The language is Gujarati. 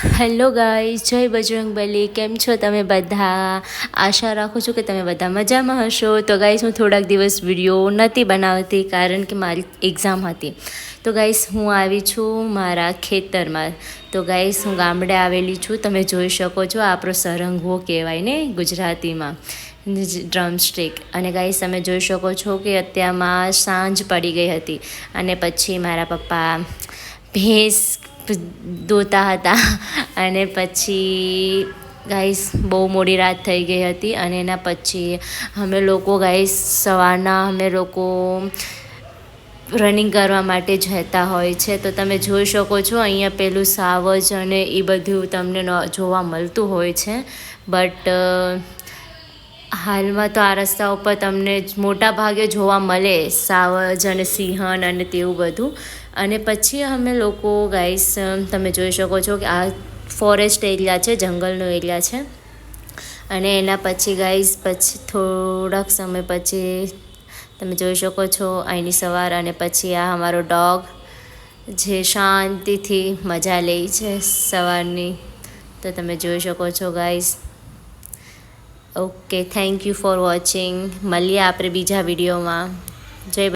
હેલો ગાઈઝ, જય બજરંગબલી. કેમ છો તમે બધા? આશા રાખું છું કે તમે બધા મજામાં હશો. તો ગાઈઝ, હું થોડાક દિવસ વિડીયો નથી બનાવતી કારણ કે મારી એક્ઝામ હતી. તો ગાઈઝ, હું આવી છું મારા ખેતરમાં. તો ગાઈઝ, હું ગામડે આવેલી છું. તમે જોઈ શકો છો, આપણો સરંગવો કહેવાય ને ગુજરાતીમાં, ડ્રમસ્ટિક. અને ગાઈઝ, તમે જોઈ શકો છો કે અત્યારમાં સાંજ પડી ગઈ હતી અને પછી મારા પપ્પા ભેંસ દોતા હતા અને પછી ગાઈસ બહુ મોડી રાત થઈ ગઈ હતી અને એના પછી અમે લોકો ગાઈસ સવારના અમે લોકો રનિંગ કરવા માટે જતા હોય છે. તો તમે જોઈ શકો છો અહીંયા પેલું સાવજ અને એ બધું તમને જોવા મળતું હોય છે. બટ હાલમાં તો આ રસ્તા ઉપર તમને મોટા ભાગે જોવા મળે સાવજ અને સિંહણ અને તેવું બધું. અને પછી અમે લોકો ગાઈસ તમે જોઈ શકો છો કે આ ફોરેસ્ટ એરિયા છે, જંગલનો એરિયા છે. અને એના પછી ગાઈસ પછી થોડાક સમય પછી તમે જોઈ શકો છો અહીંની સવાર. અને પછી આ અમારો ડોગ જે શાંતિથી મજા લે છે સવારની. તો તમે જોઈ શકો છો guys. Okay, thank you for watching. મળીએ આપણે બીજા વિડીયોમાં. જય